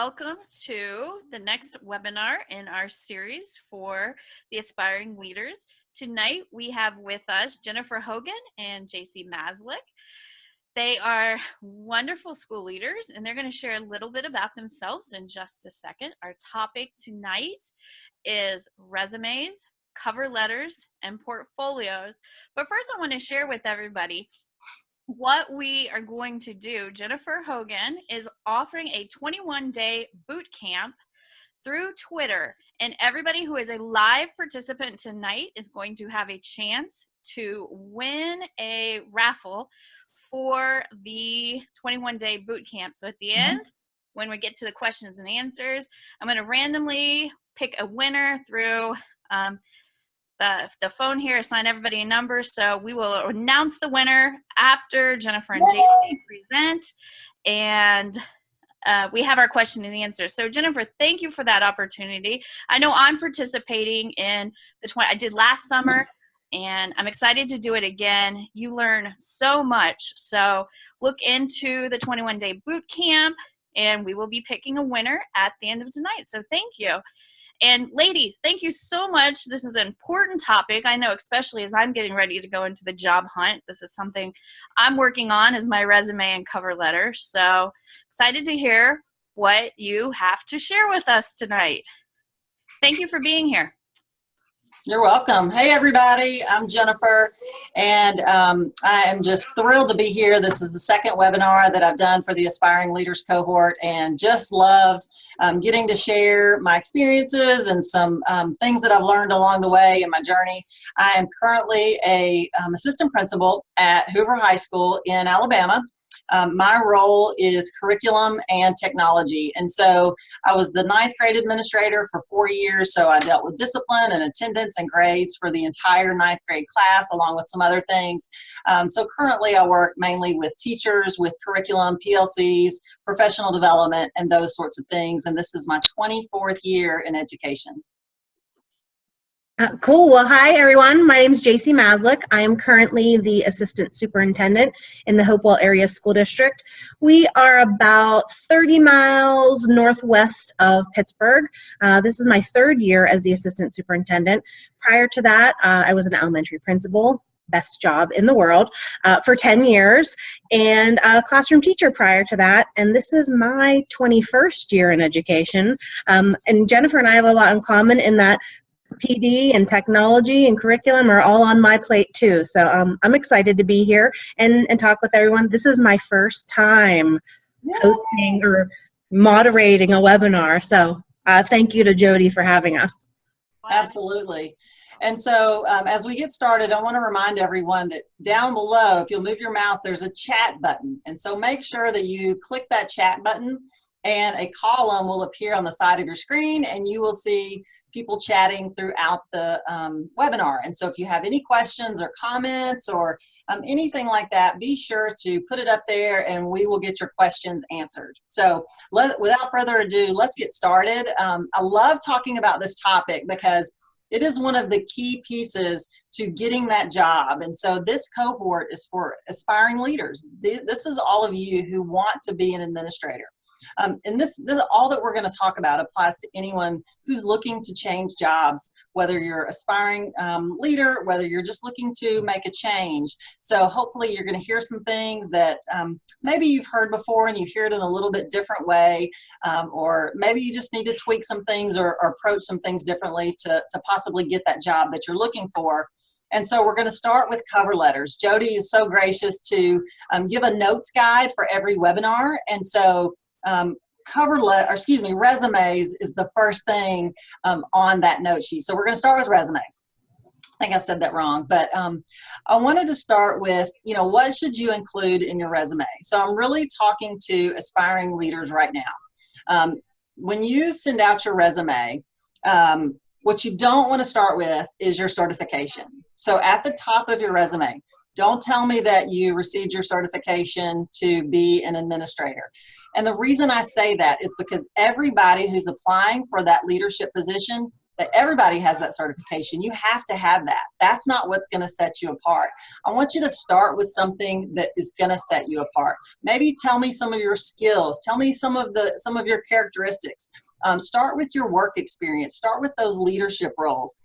welcome to the next webinar in our series for the aspiring leaders. Tonight we have with us Jennifer Hogan and Jacie Maslyk. They are wonderful school leaders, and they're going to share a little bit about themselves in just a second. Our topic tonight is resumes, cover letters, and portfolios. But first I want to share with everybody what we are going to do. Jennifer Hogan is offering a 21-day boot camp through Twitter, and everybody who is a live participant tonight is going to have a chance to win a raffle for the 21-day boot camp. So at the end, when we get to the questions and answers, I'm going to randomly pick a winner through the phone here, assign everybody a number. So we will announce the winner after Jennifer and Jacie present, and we have our question and answer. So Jennifer, thank you for that opportunity. I know I'm participating in the I did last summer, and I'm excited to do it again. You learn so much. So look into the 21-day boot camp, and we will be picking a winner at the end of tonight. So thank you. And ladies, thank you so much. This is an important topic. I know, especially as I'm getting ready to go into the job hunt. This is something I'm working on as my resume and cover letter. So excited to hear what you have to share with us tonight. Thank you for being here. You're welcome. Hey, everybody. I'm Jennifer, and I am just thrilled to be here. This is the second webinar that I've done for the Aspiring Leaders cohort, and just love getting to share my experiences and some things that I've learned along the way in my journey. I am currently a assistant principal at Hoover High School in Alabama. My role is curriculum and technology, and so I was the 9th grade administrator for 4 years, so I dealt with discipline and attendance and grades for the entire 9th grade class, along with some other things. So currently I work mainly with teachers, with curriculum, PLCs, professional development, and those sorts of things, and this is my 24th year in education. Cool. Well, hi, everyone. My name is Jacie Maslyk. I am currently the assistant superintendent in the Hopewell Area School District. We are about 30 miles northwest of Pittsburgh. This is my 3rd year as the assistant superintendent. Prior to that, I was an elementary principal, best job in the world, for 10 years, and a classroom teacher prior to that. And this is my 21st year in education. And Jennifer and I have a lot in common in that PD and technology and curriculum are all on my plate too. So I'm excited to be here and talk with everyone. This is my first time hosting or moderating a webinar. So thank you to Jodie for having us. Absolutely. And so as we get started, I want to remind everyone that down below, if you'll move your mouse, there's a chat button. And so make sure that you click that chat button, and a column will appear on the side of your screen, and you will see people chatting throughout the webinar. And so if you have any questions or comments or anything like that, be sure to put it up there and we will get your questions answered. So without further ado, let's get started. I love talking about this topic because it is one of the key pieces to getting that job. And so this cohort is for aspiring leaders. This is all of you who want to be an administrator. And this all that we're going to talk about applies to anyone who's looking to change jobs, whether you're aspiring leader, whether you're just looking to make a change. So hopefully you're going to hear some things that maybe you've heard before and you hear it in a little bit different way, or maybe you just need to tweak some things or approach some things differently to possibly get that job that you're looking for. And so we're going to start with cover letters. Jodie is so gracious to give a notes guide for every webinar. And so resumes is the first thing on that note sheet. So we're going to start with resumes. I think I said that wrong, but I wanted to start with, what should you include in your resume? So I'm really talking to aspiring leaders right now. When you send out your resume, what you don't want to start with is your certification. So at the top of your resume, don't tell me that you received your certification to be an administrator. And the reason I say that is because everybody who's applying for that leadership position that everybody has that certification. You have to have that. That's not what's going to set you apart. I want you to start with something that is going to set you apart. Maybe tell me some of your skills. Tell me some of your characteristics. Start with your work experience. Start with those leadership roles.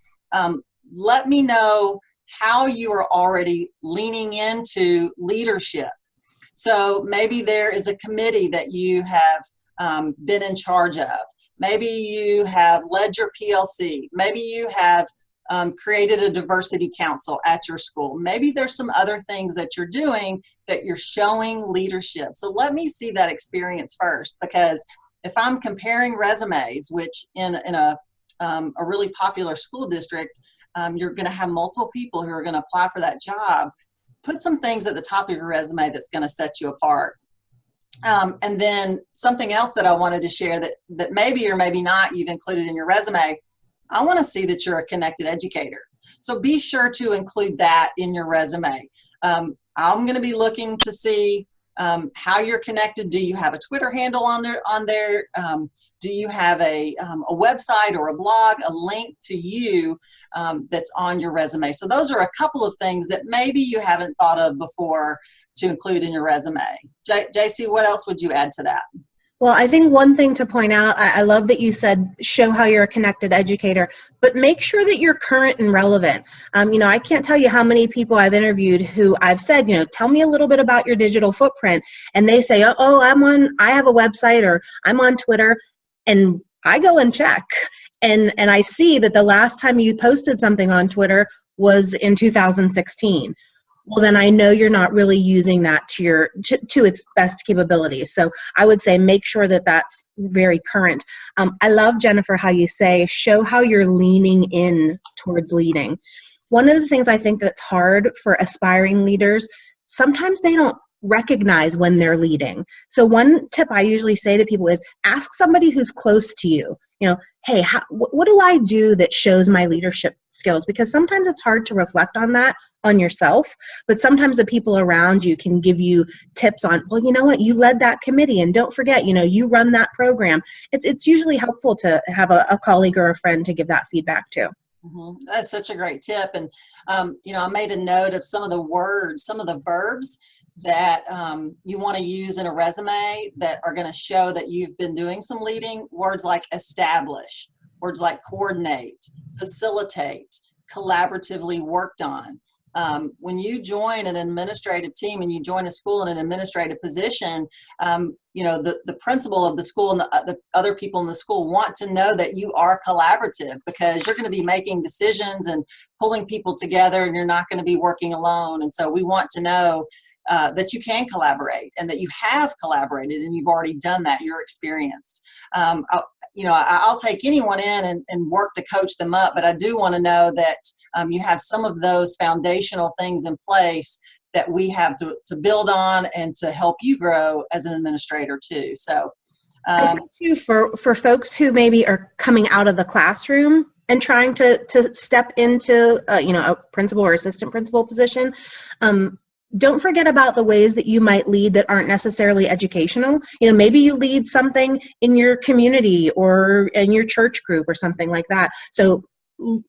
Let me know how you are already leaning into leadership. So maybe there is a committee that you have been in charge of. Maybe you have led your PLC. Maybe you have created a diversity council at your school. Maybe there's some other things that you're doing that you're showing leadership. So let me see that experience first, because if I'm comparing resumes, which in a really popular school district, you're going to have multiple people who are going to apply for that job. Put some things at the top of your resume that's going to set you apart. And then something else that I wanted to share that maybe or maybe not you've included in your resume, I want to see that you're a connected educator. So be sure to include that in your resume. I'm going to be looking to see how you're connected. Do you have a Twitter handle on there? Do you have a website or a blog, a link to you that's on your resume? So those are a couple of things that maybe you haven't thought of before to include in your resume. Jacie, what else would you add to that? Well, I think one thing to point out, I love that you said show how you're a connected educator, but make sure that you're current and relevant. I can't tell you how many people I've interviewed who I've said, tell me a little bit about your digital footprint. And they say, oh, I have a website, or I'm on Twitter. And I go and check. And I see that the last time you posted something on Twitter was in 2016. Well, then I know you're not really using that to its best capabilities. So I would say make sure that that's very current. I love, Jennifer, how you say show how you're leaning in towards leading. One of the things I think that's hard for aspiring leaders, sometimes they don't recognize when they're leading. So one tip I usually say to people is ask somebody who's close to you. Hey, what do I do that shows my leadership skills? Because sometimes it's hard to reflect on that on yourself, but sometimes the people around you can give you tips on, well, you know what, you led that committee, and don't forget, you run that program. It's usually helpful to have a colleague or a friend to give that feedback to. Mm-hmm. That's such a great tip. And, I made a note of some of the words, some of the verbs that you want to use in a resume that are going to show that you've been doing some leading. Words like establish, words like coordinate, facilitate, collaboratively worked on. When you join an administrative team and you join a school in an administrative position, the principal of the school and the other people in the school want to know that you are collaborative, because you're going to be making decisions and pulling people together, and you're not going to be working alone. And so we want to know that you can collaborate, and that you have collaborated, and you've already done that. You're experienced. I'll take anyone in and work to coach them up, but I do want to know that you have some of those foundational things in place that we have to build on and to help you grow as an administrator too. So I think too, for folks who maybe are coming out of the classroom and trying to step into a principal or assistant principal position, don't forget about the ways that you might lead that aren't necessarily educational. Maybe you lead something in your community or in your church group or something like that. So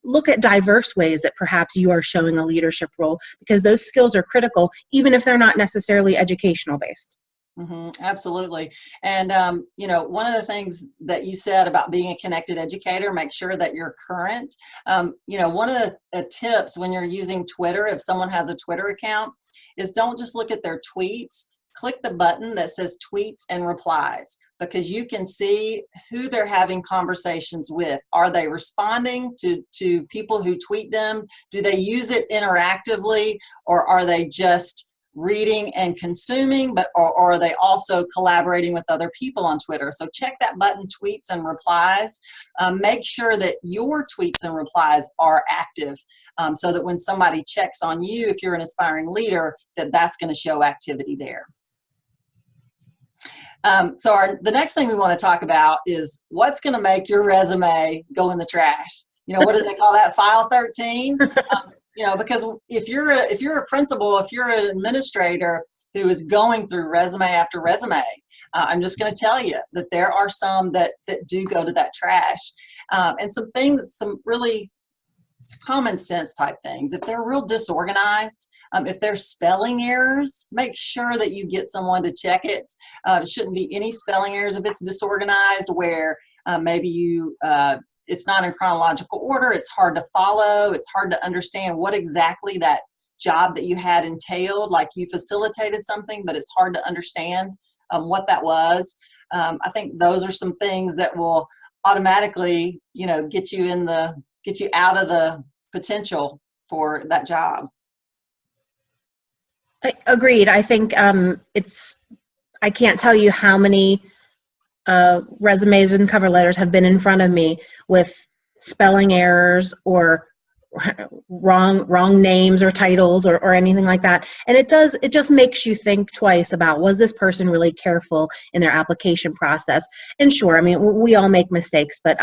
look at diverse ways that perhaps you are showing a leadership role, because those skills are critical, even if they're not necessarily educational based. Mm-hmm, absolutely. And, one of the things that you said about being a connected educator, make sure that you're current. One of the tips when you're using Twitter, if someone has a Twitter account, is don't just look at their tweets. Click the button that says tweets and replies, because you can see who they're having conversations with. Are they responding to people who tweet them? Do they use it interactively, or are they just reading and consuming, or are they also collaborating with other people on Twitter? So check that button, tweets and replies. Make sure that your tweets and replies are active, so that when somebody checks on you, if you're an aspiring leader, that's going to show activity there. The next thing we want to talk about is what's going to make your resume go in the trash. What do they call that? File 13? Because if you're a principal, if you're an administrator who is going through resume after resume. I'm just going to tell you that there are some that do go to that trash. And some things, some really common sense type things. If they're real disorganized, if there's spelling errors, make sure that you get someone to check it. It shouldn't be any spelling errors if it's disorganized, where maybe it's not in chronological order, it's hard to follow, it's hard to understand what exactly that job that you had entailed, like you facilitated something, but it's hard to understand what that was. I think those are some things that will automatically, get you out of the potential for that job. Agreed. I think I can't tell you how many resumes and cover letters have been in front of me with spelling errors or wrong names or titles or anything like that. And it just makes you think twice about, was this person really careful in their application process? And sure, I mean, we all make mistakes, but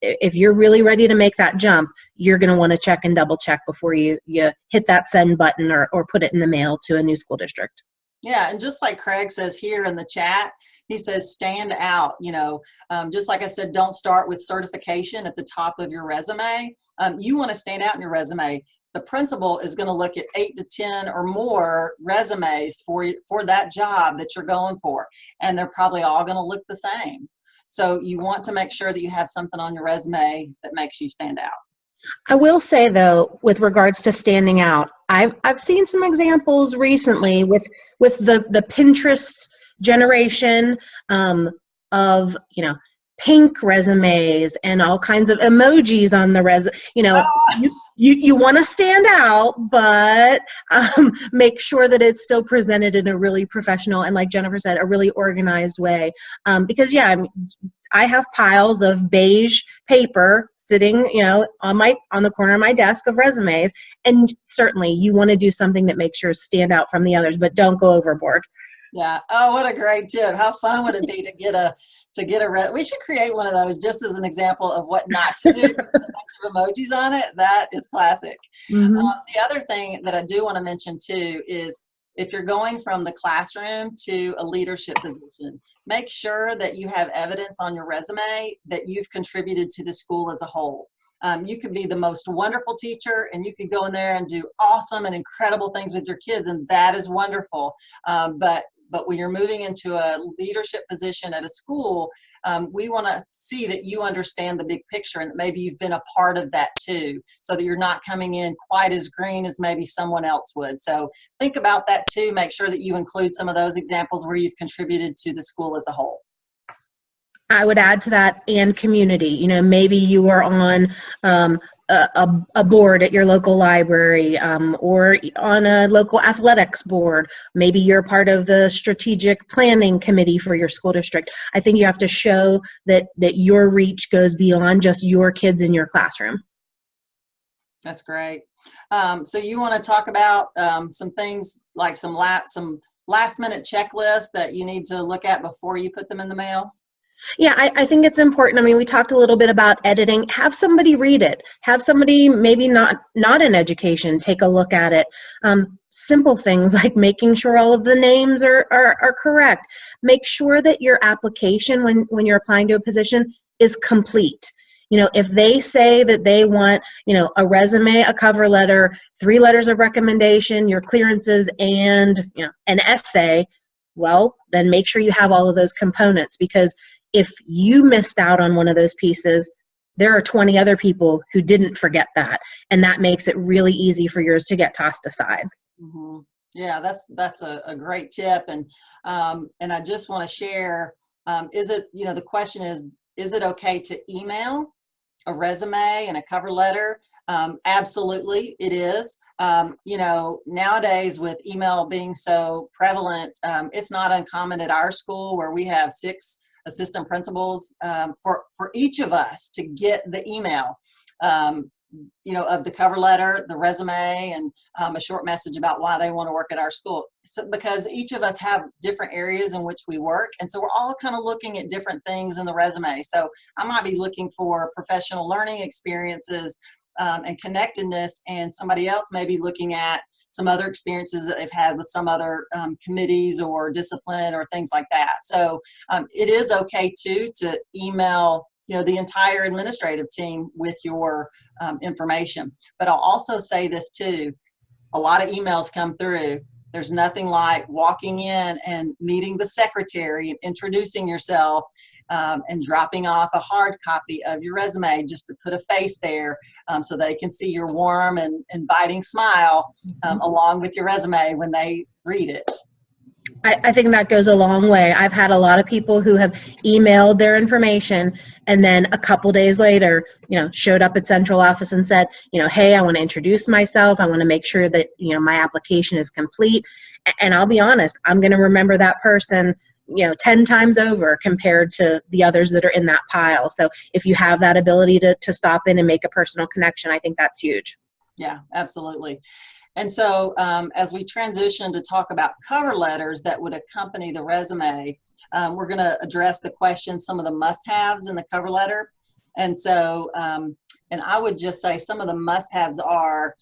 if you're really ready to make that jump, you're going to want to check and double check before you hit that send button or put it in the mail to a new school district. Yeah, and just like Craig says here in the chat, he says stand out. Just like I said, don't start with certification at the top of your resume. You want to stand out in your resume. The principal is going to look at 8 to 10 or more resumes for that job that you're going for, and they're probably all going to look the same. So you want to make sure that you have something on your resume that makes you stand out. I will say, though, with regards to standing out, I've seen some examples recently with the Pinterest generation of pink resumes and all kinds of emojis on the resume. You want to stand out, but make sure that it's still presented in a really professional and, like Jennifer said, a really organized way. Because I have piles of beige paper sitting, on the corner of my desk of resumes, and certainly you want to do something that makes yours stand out from the others, but don't go overboard. Yeah. Oh, what a great tip. How fun would it be to get we should create one of those just as an example of what not to do. A bunch of emojis on it. That is classic. Mm-hmm. The other thing that I do want to mention too is, if you're going from the classroom to a leadership position, make sure that you have evidence on your resume that you've contributed to the school as a whole. You could be the most wonderful teacher and you could go in there and do awesome and incredible things with your kids, and that is wonderful. But when you're moving into a leadership position at a school, we want to see that you understand the big picture and that maybe you've been a part of that too, so that you're not coming in quite as green as maybe someone else would. So think about that too. Make sure that you include some of those examples where you've contributed to the school as a whole. I would add to that, and community. Maybe you are on a board at your local library, or on a local athletics board. Maybe you're part of the strategic planning committee for your school district. I think you have to show that your reach goes beyond just your kids in your classroom. That's great. So you want to talk about some things like some last minute checklists that you need to look at before you put them in the mail? Yeah, I think it's important. I mean, we talked a little bit about editing. Have somebody read it. Have somebody maybe not in education take a look at it. Simple things like making sure all of the names are correct. Make sure that your application when you're applying to a position is complete. If they say that they want, a resume, a cover letter, 3 letters of recommendation, your clearances, and an essay, well, then make sure you have all of those components, because if you missed out on one of those pieces, there are 20 other people who didn't forget that, and that makes it really easy for yours to get tossed aside. Mm-hmm. Yeah, that's a great tip, and I just want to share. The question is it okay to email a resume and a cover letter? Absolutely, it is. Nowadays with email being so prevalent, it's not uncommon at our school where we have 6 assistant principals for each of us to get the email, of the cover letter, the resume, and a short message about why they want to work at our school. So, because each of us have different areas in which we work, and so we're all kind of looking at different things in the resume. So I might be looking for professional learning experiences. and connectedness, and somebody else may be looking at some other experiences that they've had with some other committees or discipline or things like that. So it is okay too to email the entire administrative team with your information. But I'll also say this too, a lot of emails come through. There's nothing like walking in and meeting the secretary and introducing yourself and dropping off a hard copy of your resume just to put a face there so they can see your warm and inviting smile along with your resume when they read it. I think that goes a long way. I've had a lot of people who have emailed their information and then a couple days later, showed up at central office and said, hey, I want to introduce myself. I want to make sure that, my application is complete. And I'll be honest, I'm going to remember that person, 10 times over compared to the others that are in that pile. So if you have that ability to stop in and make a personal connection, I think that's huge. Yeah, absolutely. And so as we transition to talk about cover letters that would accompany the resume, we're going to address the questions, some of the must-haves in the cover letter. And so, and I would just say some of the must-haves are,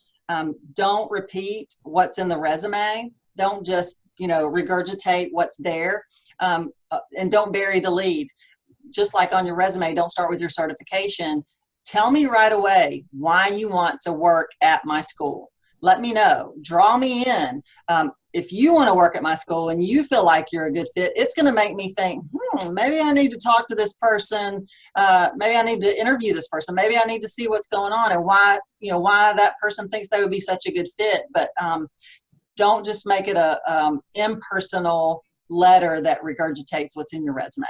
don't repeat what's in the resume. Don't just, regurgitate what's there, and don't bury the lead. Just like on your resume, don't start with your certification. Tell me right away why you want to work at my school. Let me know. Draw me in. If you want to work at my school and you feel like you're a good fit, it's going to make me think, maybe I need to talk to this person. Maybe I need to interview this person. Maybe I need to see what's going on and why that person thinks they would be such a good fit. But don't just make it a impersonal letter that regurgitates what's in your resume.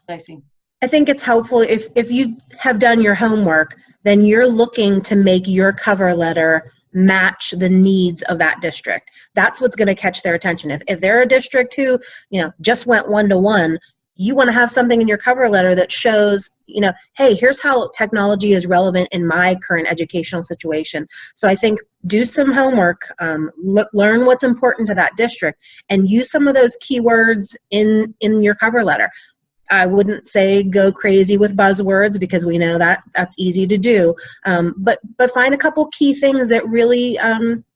Jacie? I think it's helpful if you have done your homework, then you're looking to make your cover letter match the needs of that district. That's what's going to catch their attention. If they're a district who, just went one-to-one, you want to have something in your cover letter that shows, hey, here's how technology is relevant in my current educational situation. So I think do some homework, learn what's important to that district, and use some of those keywords in your cover letter. I wouldn't say go crazy with buzzwords because we know that that's easy to do. But find a couple key things that really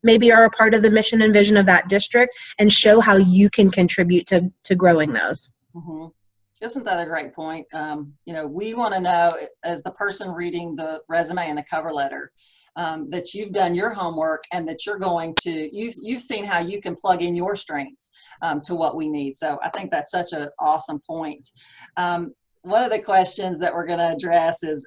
maybe are a part of the mission and vision of that district and show how you can contribute to growing those. Mm-hmm. Isn't that a great point? We want to know, as the person reading the resume and the cover letter, that you've done your homework and that you're going to, you've seen how you can plug in your strengths to what we need. So I think that's such an awesome point. One of the questions that we're going to address is,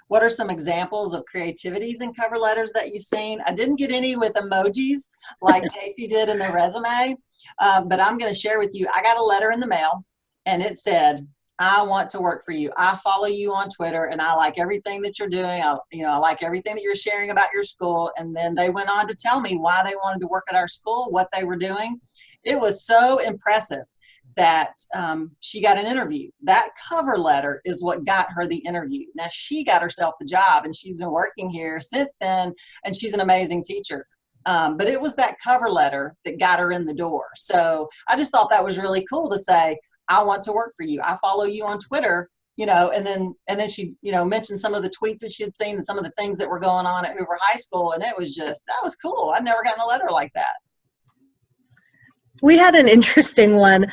what are some examples of creativities in cover letters that you've seen? I didn't get any with emojis like Jacie did in the resume, but I'm going to share with you. I got a letter in the mail and it said, I want to work for you. I follow you on Twitter and I like everything that you're doing. I like everything that you're sharing about your school. And then they went on to tell me why they wanted to work at our school, what they were doing. It was so impressive that she got an interview. That cover letter is what got her the interview. Now she got herself the job and she's been working here since then and she's an amazing teacher. But it was that cover letter that got her in the door. So I just thought that was really cool to say, I want to work for you. I follow you on Twitter, and then she, mentioned some of the tweets that she had seen and some of the things that were going on at Hoover High School. And it was that was cool. I'd never gotten a letter like that. We had an interesting one.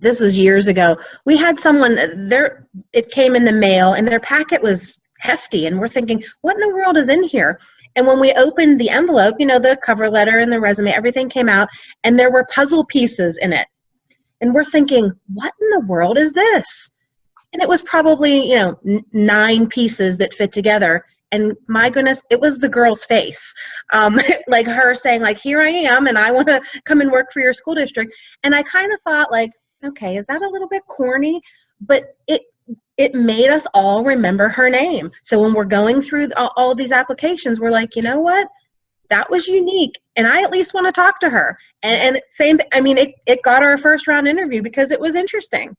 This was years ago. We had someone there, it came in the mail and their packet was hefty. And we're thinking, what in the world is in here? And when we opened the envelope, the cover letter and the resume, everything came out and there were puzzle pieces in it. And we're thinking, what in the world is this? And it was probably, 9 pieces that fit together. And my goodness, it was the girl's face. Like her saying, here I am, and I want to come and work for your school district. And I kind of thought, okay, is that a little bit corny? But it made us all remember her name. So when we're going through all these applications, we're like, you know what? That was unique, and I at least want to talk to her. And same, it got our first round interview because it was interesting.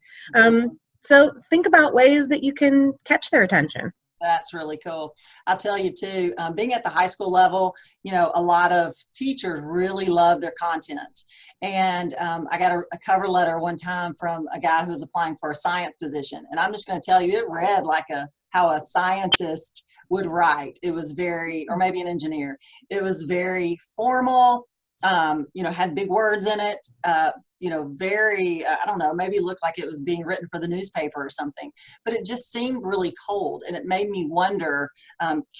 So think about ways that you can catch their attention. That's really cool. I'll tell you too, being at the high school level, a lot of teachers really love their content. And I got a cover letter one time from a guy who was applying for a science position. And I'm just going to tell you, it read like how a scientist would write. It was very, or maybe an engineer. It was very formal, had big words in it, very, I don't know, maybe it looked like it was being written for the newspaper or something, but it just seemed really cold. And it made me wonder,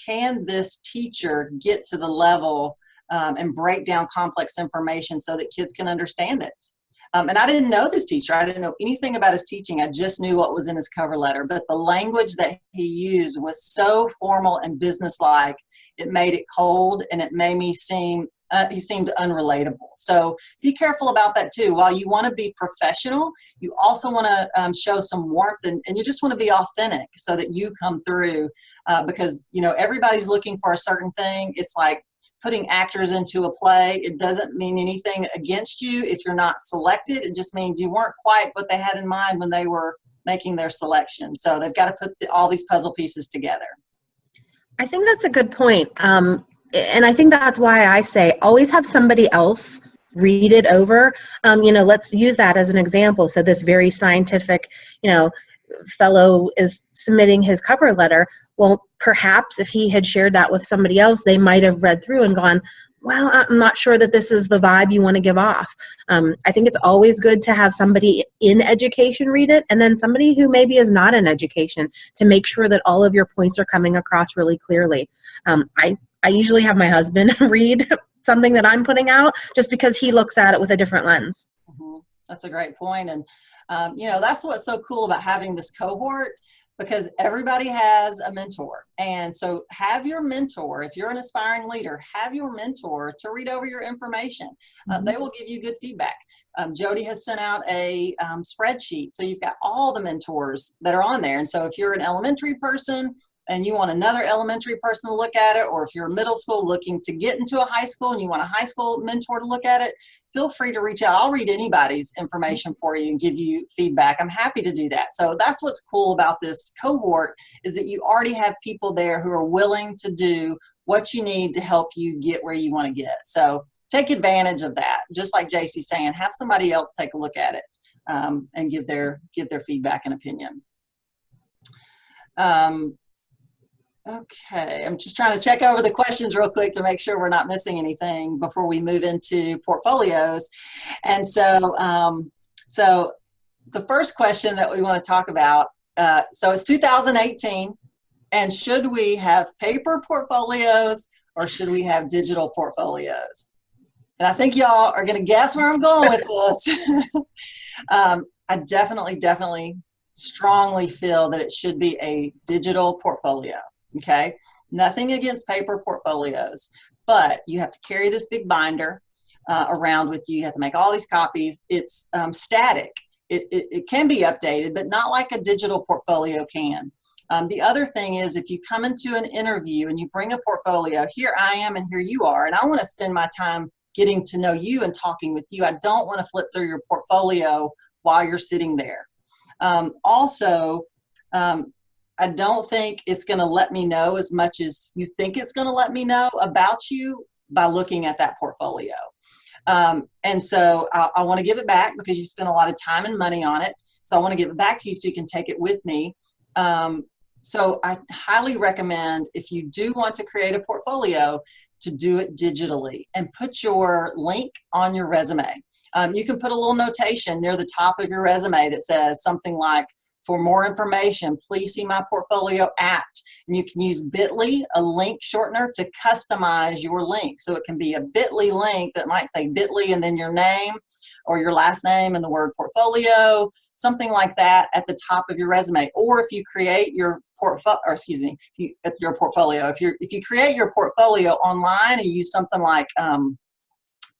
can this teacher get to the level and break down complex information so that kids can understand it? And I didn't know this teacher. I didn't know anything about his teaching. I just knew what was in his cover letter. But the language that he used was so formal and businesslike, it made it cold, and it made me he seemed unrelatable. So be careful about that too. While you want to be professional, you also want to show some warmth, and you just want to be authentic so that you come through, because everybody's looking for a certain thing. It's like putting actors into a play. It doesn't mean anything against you if you're not selected. It just means you weren't quite what they had in mind when they were making their selection. So they've got to put all these puzzle pieces together. I think that's a good point. And I think that's why I say always have somebody else read it over. Let's use that as an example. So this very scientific, fellow is submitting his cover letter. Well, perhaps if he had shared that with somebody else, they might have read through and gone, well, I'm not sure that this is the vibe you want to give off. I think it's always good to have somebody in education read it, and then somebody who maybe is not in education, to make sure that all of your points are coming across really clearly. I usually have my husband read something that I'm putting out, just because he looks at it with a different lens. Mm-hmm. That's a great point. And, that's what's so cool about having this cohort, because everybody has a mentor. And so have your mentor, if you're an aspiring leader, have your mentor to read over your information. They will give you good feedback. Jodie has sent out a spreadsheet. So you've got all the mentors that are on there. And so if you're an elementary person and you want another elementary person to look at it, or if you're middle school looking to get into a high school and you want a high school mentor to look at it, feel free to reach out. I'll read anybody's information for you and give you feedback. I'm happy to do that. So that's what's cool about this cohort, is that you already have people there who are willing to do what you need to help you get where you want to get. So take advantage of that. Just like Jacie's saying, have somebody else take a look at it and give their feedback and opinion. Okay, I'm just trying to check over the questions real quick to make sure we're not missing anything before we move into portfolios. And so, the first question that we want to talk about, so it's 2018, and should we have paper portfolio's or should we have digital portfolios? And I think y'all are going to guess where I'm going with this. I definitely strongly feel that it should be a digital portfolio. Okay, nothing against paper portfolios, but you have to carry this big binder around with you. You have to make all these copies. It's static. It can be updated, but not like a digital portfolio can. The other thing is, if you come into an interview and you bring a portfolio, here I am and here you are, and I want to spend my time getting to know you and talking with you. I don't want to flip through your portfolio while you're sitting there. I don't think it's going to let me know as much as you think it's going to let me know about you by looking at that portfolio. And so I want to give it back because you spent a lot of time and money on it. So I want to give it back to you so you can take it with me. So I highly recommend, if you do want to create a portfolio, to do it digitally and put your link on your resume. You can put a little notation near the top of your resume that says something like, for more information, please see my portfolio at. And you can use bit.ly, a link shortener, to customize your link. So it can be a bit.ly link that might say bit.ly and then your name or your last name and the word portfolio, something like that at the top of your resume. Or if you create your portfolio, if you create your portfolio online and you use something like,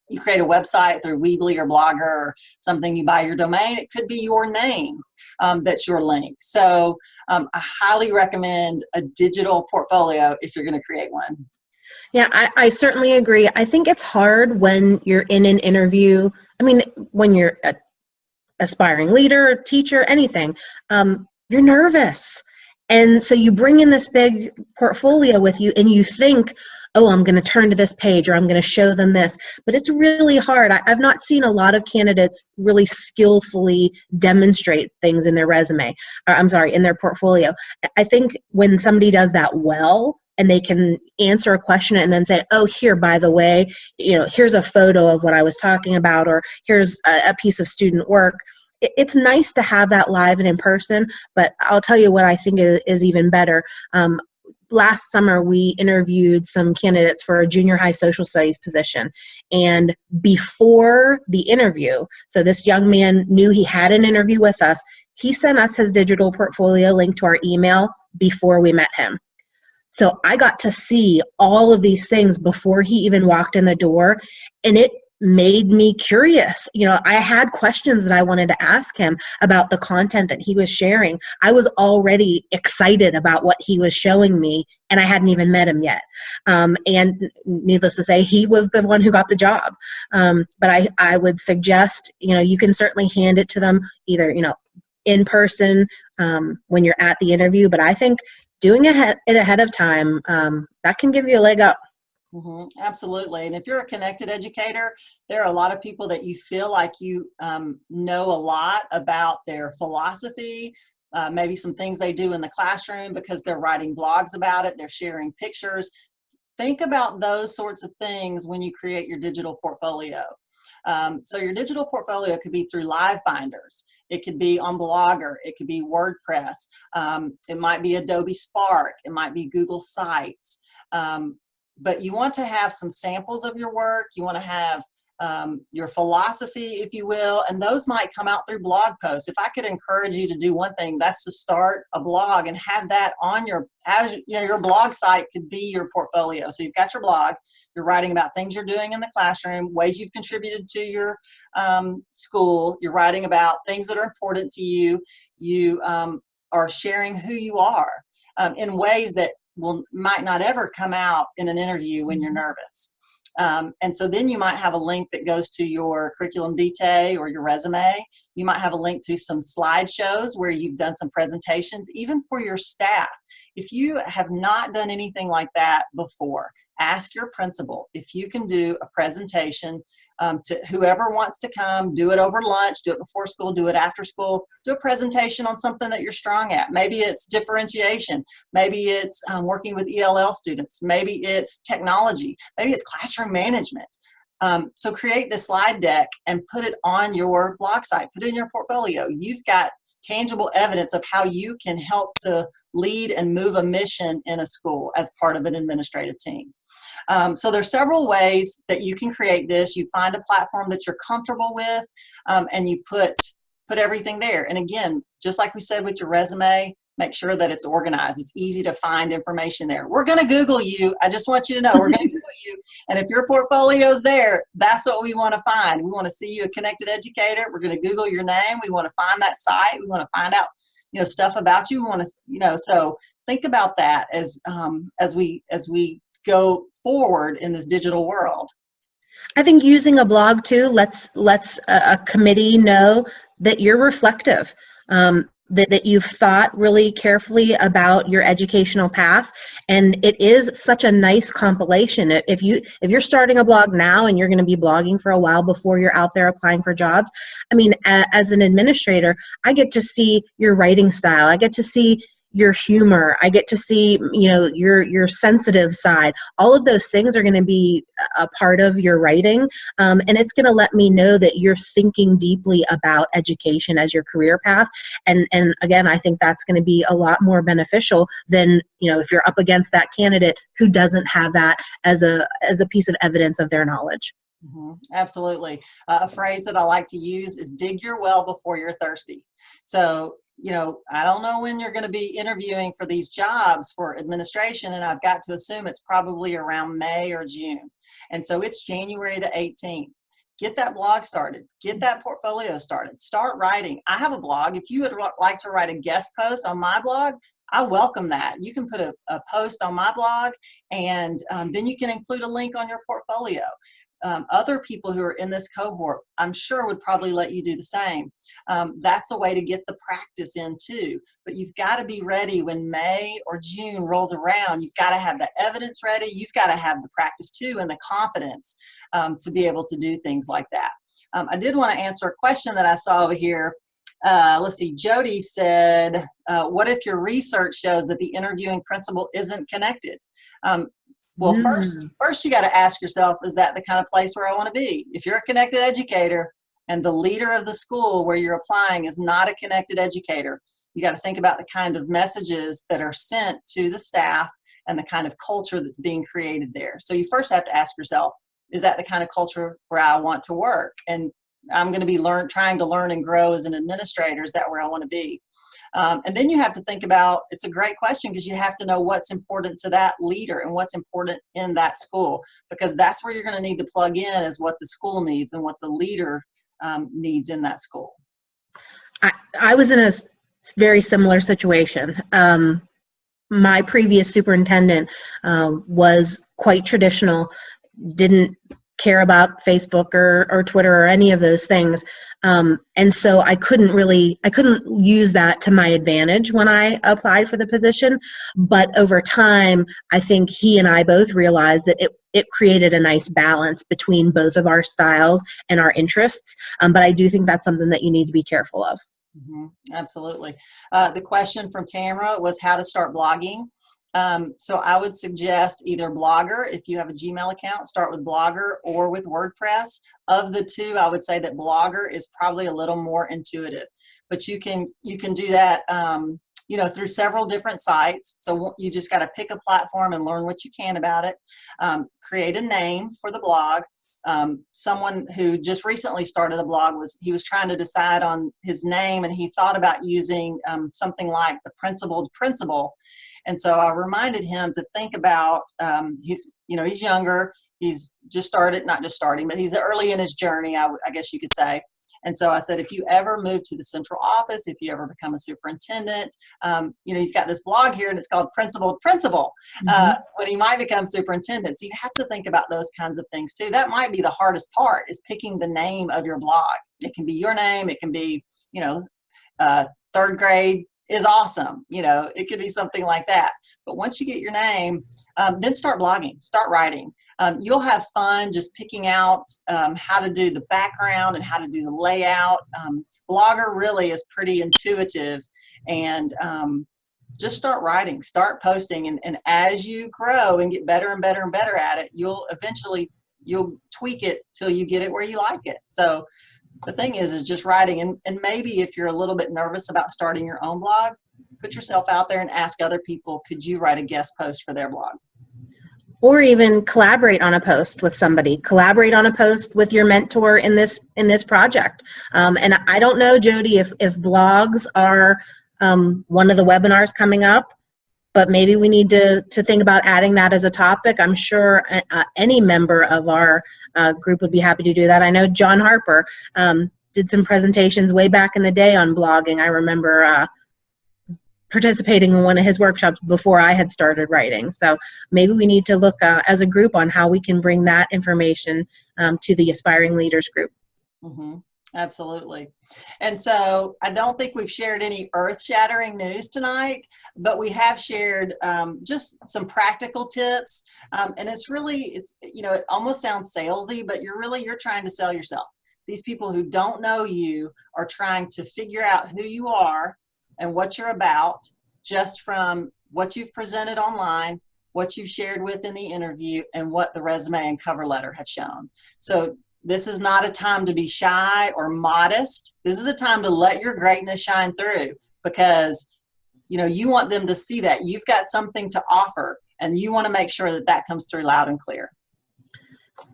you create a website through Weebly or Blogger or something, you buy your domain, it could be your name that's your link. So I highly recommend a digital portfolio if you're going to create one. Yeah, I certainly agree. I think it's hard when you're in an interview. I mean, when you're an aspiring leader, teacher, anything, you're nervous. And so you bring in this big portfolio with you and you think, oh, I'm going to turn to this page or I'm going to show them this. But it's really hard. I've not seen a lot of candidates really skillfully demonstrate things in their resume, or I'm sorry, in their portfolio. I think when somebody does that well, and they can answer a question and then say, oh, here, by the way, here's a photo of what I was talking about, or here's a piece of student work. It's nice to have that live and in person, but I'll tell you what I think is even better. Last summer, we interviewed some candidates for a junior high social studies position. And before the interview, so this young man knew he had an interview with us, he sent us his digital portfolio linked to our email before we met him. So I got to see all of these things before he even walked in the door, and it made me curious. I had questions that I wanted to ask him about the content that he was sharing. I was already excited about what he was showing me, and I hadn't even met him yet. And needless to say, he was the one who got the job. But I would suggest, you can certainly hand it to them either, in person when you're at the interview. But I think doing it ahead of time, that can give you a leg up. Mm-hmm. Absolutely. And if you're a connected educator, there are a lot of people that you feel like you know a lot about their philosophy, maybe some things they do in the classroom because they're writing blogs about it, they're sharing pictures. Think about those sorts of things when you create your digital portfolio. So your digital portfolio could be through live binders. It could be on Blogger. It could be WordPress. It might be Adobe Spark. It might be Google Sites. But you want to have some samples of your work. You want to have your philosophy, if you will, and those might come out through blog posts. If I could encourage you to do one thing, that's to start a blog and have that on your blog site could be your portfolio. So you've got your blog, you're writing about things you're doing in the classroom, ways you've contributed to your school, you're writing about things that are important to you, you are sharing who you are in ways that might not ever come out in an interview when you're nervous. And so then you might have a link that goes to your curriculum vitae or your resume. You might have a link to some slideshows where you've done some presentations, even for your staff. If you have not done anything like that before, ask your principal if you can do a presentation to whoever wants to come. Do it over lunch, do it before school, do it after school. Do a presentation on something that you're strong at. Maybe it's differentiation. Maybe it's working with ELL students. Maybe it's technology. Maybe it's classroom management. So create the slide deck and put it on your blog site. Put it in your portfolio. You've got tangible evidence of how you can help to lead and move a mission in a school as part of an administrative team. So there's several ways that you can create this. You find a platform that you're comfortable with, and you put everything there. And again, just like we said with your resume, make sure that it's organized. It's easy to find information there. We're going to Google you. I just want you to know we're going to Google you. And if your portfolio's there, that's what we want to find. We want to see you a connected educator. We're going to Google your name. We want to find that site. We want to find out, stuff about you. We want to, so think about that as we go forward in this digital world. I think using a blog too lets a committee know that you're reflective, that you've thought really carefully about your educational path, and it is such a nice compilation. If you're starting a blog now and you're going to be blogging for a while before you're out there applying for jobs, I mean, as an administrator, I get to see your writing style. I get to see your humor. I get to see, your sensitive side. All of those things are going to be a part of your writing, and it's going to let me know that you're thinking deeply about education as your career path. And again, I think that's going to be a lot more beneficial than, if you're up against that candidate who doesn't have that as a piece of evidence of their knowledge. Mm-hmm. Absolutely. A phrase that I like to use is dig your well before you're thirsty. So, I don't know when you're going to be interviewing for these jobs for administration, and I've got to assume it's probably around May or June. And so it's January the 18th. Get that blog started. Get that portfolio started. Start writing. I have a blog. If you would like to write a guest post on my blog, I welcome that. You can put a post on my blog, and then you can include a link on your portfolio. other people who are in this cohort, I'm sure would probably let you do the same. That's a way to get the practice in too. But you've got to be ready when May or June rolls around. You've got to have the evidence ready. You've got to have the practice too and the confidence to be able to do things like that. I did want to answer a question that I saw over here. Let's see, Jodie said, what if your research shows that the interviewing principal isn't connected? Well, first you got to ask yourself, is that the kind of place where I want to be? If you're a connected educator and the leader of the school where you're applying is not a connected educator, you got to think about the kind of messages that are sent to the staff and the kind of culture that's being created there. So you first have to ask yourself, is that the kind of culture where I want to work? And I'm going to be trying to learn and grow as an administrator. Is that where I want to be? And then you have to think about, it's a great question because you have to know what's important to that leader and what's important in that school, because that's where you're going to need to plug in is what the school needs and what the leader needs in that school. I was in a very similar situation. My previous superintendent was quite traditional, didn't care about Facebook or Twitter or any of those things. And so I couldn't use that to my advantage when I applied for the position. But over time, I think he and I both realized that it created a nice balance between both of our styles and our interests. But I do think that's something that you need to be careful of. Mm-hmm. Absolutely. The question from Tamara was how to start blogging. So I would suggest either Blogger, if you have a Gmail account, start with Blogger or with WordPress. Of the two, I would say that Blogger is probably a little more intuitive, but you can do that, through several different sites. So you just got to pick a platform and learn what you can about it. Create a name for the blog. Someone who just recently started a blog was trying to decide on his name, and he thought about using something like the Principled Principal. And so I reminded him to think about, he's younger, he's just started, not just starting, but he's early in his journey, I guess you could say. And so I said, if you ever move to the central office, if you ever become a superintendent, you've got this blog here and it's called Principled Principal, when he might become superintendent. So you have to think about those kinds of things too. That might be the hardest part, is picking the name of your blog. It can be your name. It can be, third grade is awesome. It could be something like that. But once you get your name, then start blogging, start writing. You'll have fun just picking out how to do the background and how to do the layout. Blogger really is pretty intuitive, and just start writing, start posting. And as you grow and get better and better and better at it, you'll tweak it till you get it where you like it. So the thing is just writing. And maybe if you're a little bit nervous about starting your own blog, put yourself out there and ask other people, could you write a guest post for their blog? Or even collaborate on a post with somebody. Collaborate on a post with your mentor in this project. And I don't know, Jodie, if blogs are one of the webinars coming up, but maybe we need to think about adding that as a topic. I'm sure any member of our group would be happy to do that. I know John Harper did some presentations way back in the day on blogging. I remember participating in one of his workshops before I had started writing. So maybe we need to look as a group on how we can bring that information to the Aspiring Leaders group. Mm-hmm. Absolutely. And so I don't think we've shared any earth-shattering news tonight, but we have shared just some practical tips. And it almost sounds salesy, but you're trying to sell yourself. These people who don't know you are trying to figure out who you are and what you're about just from what you've presented online, what you've shared with in the interview, and what the resume and cover letter have shown. So this is not a time to be shy or modest. This is a time to let your greatness shine through, because you want them to see that you've got something to offer, and you want to make sure that comes through loud and clear.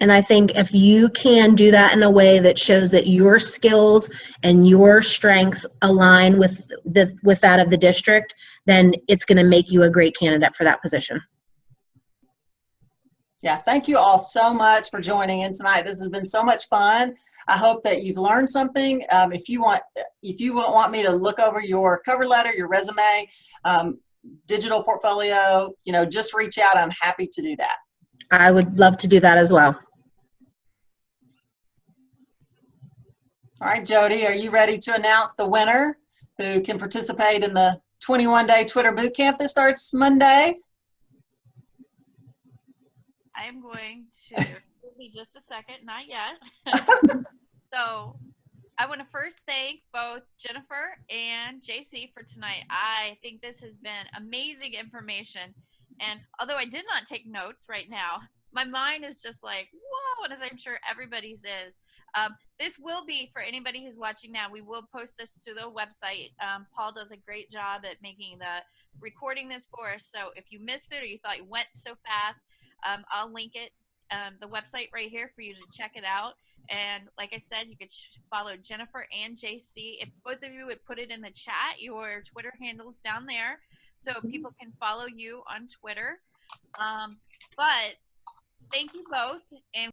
And I think if you can do that in a way that shows that your skills and your strengths align with that of the district, then it's going to make you a great candidate for that position. Yeah, thank you all so much for joining in tonight. This has been so much fun. I hope that you've learned something. If you want me to look over your cover letter, your resume, digital portfolio, just reach out. I'm happy to do that. I would love to do that as well. All right, Jodie, are you ready to announce the winner who can participate in the 21-day Twitter bootcamp that starts Monday? I am going to, give me just a second, not yet. So I want to first thank both Jennifer and Jacie for tonight. I think this has been amazing information. And although I did not take notes right now, my mind is just like, whoa, and as I'm sure everybody's is. This will be, for anybody who's watching now, we will post this to the website. Paul does a great job at recording this for us. So if you missed it or you thought you went so fast, I'll link it, the website right here for you to check it out. And like I said, you could follow Jennifer and Jacie. If both of you would put it in the chat, your Twitter handles down there, so people can follow you on Twitter. But thank you both. And